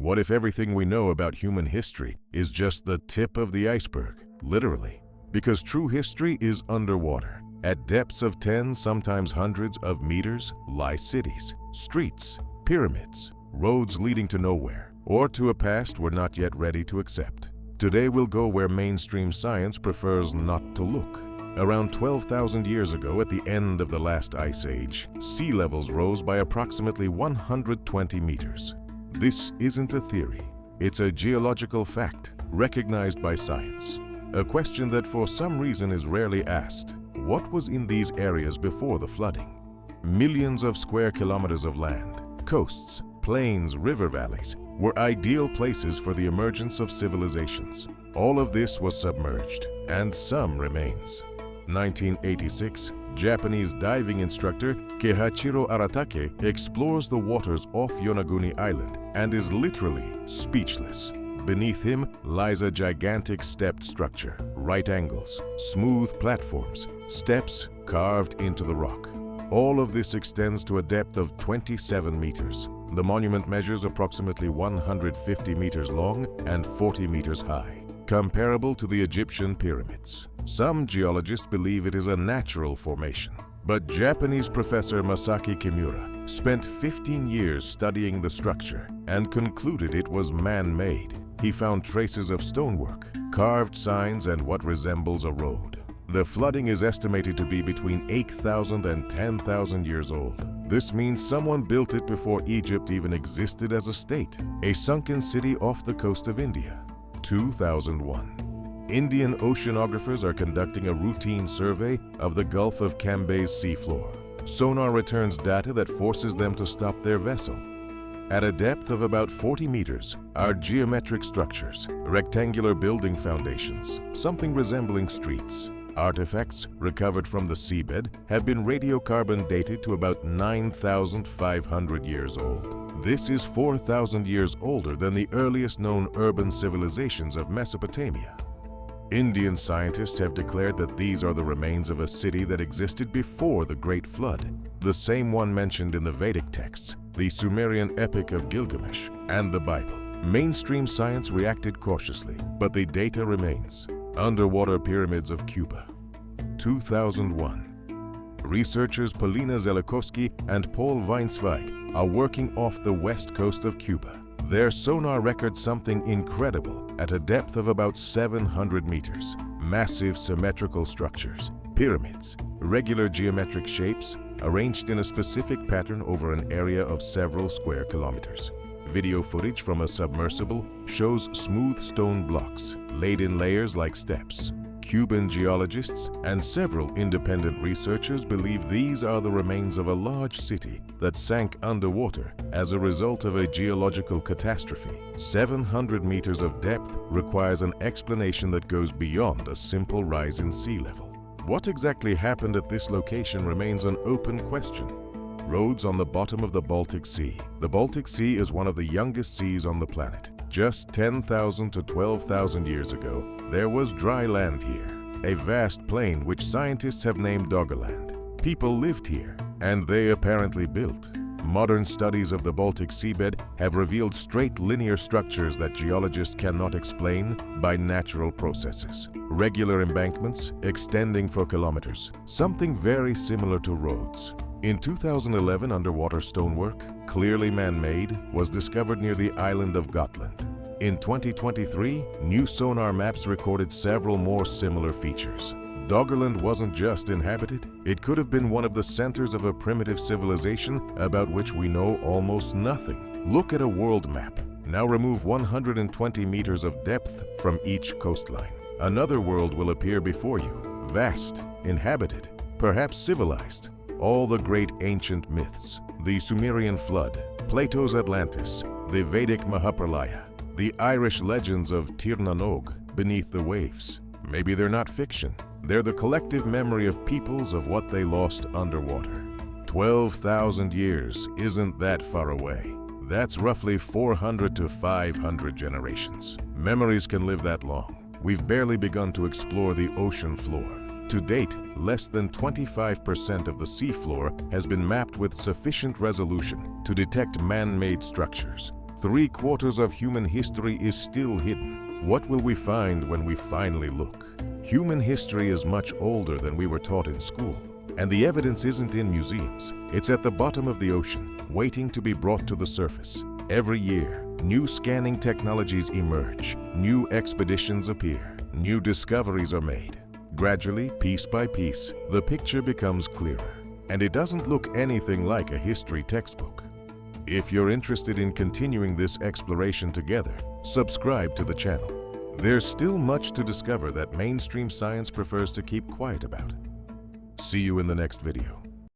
What if everything we know about human history is just the tip of the iceberg, literally? Because true history is underwater. At depths of tens, sometimes hundreds of meters, lie cities, streets, pyramids, roads leading to nowhere, or to a past we're not yet ready to accept. Today we'll go where mainstream science prefers not to look. Around 12,000 years ago, at the end of the last ice age, sea levels rose by approximately 120 meters. This isn't a theory. It's a geological fact, recognized by science. A question that for some reason is rarely asked: what was in these areas before the flooding? Millions of square kilometers of land, coasts, plains, river valleys were ideal places for the emergence of civilizations. All of this was submerged, and some remains. 1986, Japanese diving instructor Keihachiro Aratake explores the waters off Yonaguni Island and is literally speechless. Beneath him lies a gigantic stepped structure, right angles, smooth platforms, steps carved into the rock. All of this extends to a depth of 27 meters. The monument measures approximately 150 meters long and 40 meters high, comparable to the Egyptian pyramids. Some geologists believe it is a natural formation, but Japanese professor Masaki Kimura spent 15 years studying the structure and concluded it was man-made. He found traces of stonework, carved signs, and what resembles a road. The flooding is estimated to be between 8,000 and 10,000 years old. This means someone built it before Egypt even existed as a state, a sunken city off the coast of India. 2001. Indian oceanographers are conducting a routine survey of the Gulf of Cambay's seafloor. Sonar returns data that forces them to stop their vessel. At a depth of about 40 meters are geometric structures, rectangular building foundations, something resembling streets. Artifacts recovered from the seabed have been radiocarbon dated to about 9,500 years old. This is 4,000 years older than the earliest known urban civilizations of Mesopotamia. Indian scientists have declared that these are the remains of a city that existed before the Great Flood, the same one mentioned in the Vedic texts, the Sumerian epic of Gilgamesh, and the Bible. Mainstream science reacted cautiously, but the data remains. Underwater pyramids of Cuba. 2001. Researchers Polina Zelikowski and Paul Weinsweig are working off the west coast of Cuba. Their sonar records something incredible at a depth of about 700 meters. Massive symmetrical structures, pyramids, regular geometric shapes, arranged in a specific pattern over an area of several square kilometers. Video footage from a submersible shows smooth stone blocks, laid in layers like steps. Cuban geologists and several independent researchers believe these are the remains of a large city that sank underwater as a result of a geological catastrophe. 700 meters of depth requires an explanation that goes beyond a simple rise in sea level. What exactly happened at this location remains an open question. Roads on the bottom of the Baltic Sea. The Baltic Sea is one of the youngest seas on the planet. Just 10,000 to 12,000 years ago, there was dry land here, a vast plain which scientists have named Doggerland. People lived here, and they apparently built. Modern studies of the Baltic seabed have revealed straight linear structures that geologists cannot explain by natural processes. Regular embankments extending for kilometers, something very similar to roads. In 2011, underwater stonework, clearly man-made, was discovered near the island of Gotland. In 2023, new sonar maps recorded several more similar features. Doggerland wasn't just inhabited, it could have been one of the centers of a primitive civilization about which we know almost nothing. Look at a world map. Now remove 120 meters of depth from each coastline. Another world will appear before you, vast, inhabited, perhaps civilized. All the great ancient myths, the Sumerian flood, Plato's Atlantis, the Vedic Mahapralaya, the Irish legends of Tir na Nog, beneath the waves. Maybe they're not fiction. They're the collective memory of peoples of what they lost underwater. 12,000 years isn't that far away. That's roughly 400 to 500 generations. Memories can live that long. We've barely begun to explore the ocean floor. To date, less than 25% of the seafloor has been mapped with sufficient resolution to detect man-made structures. 3/4 of human history is still hidden. What will we find when we finally look? Human history is much older than we were taught in school. And the evidence isn't in museums. It's at the bottom of the ocean, waiting to be brought to the surface. Every year, new scanning technologies emerge, new expeditions appear, new discoveries are made. Gradually, piece by piece, the picture becomes clearer. And it doesn't look anything like a history textbook. If you're interested in continuing this exploration together, subscribe to the channel. There's still much to discover that mainstream science prefers to keep quiet about. See you in the next video.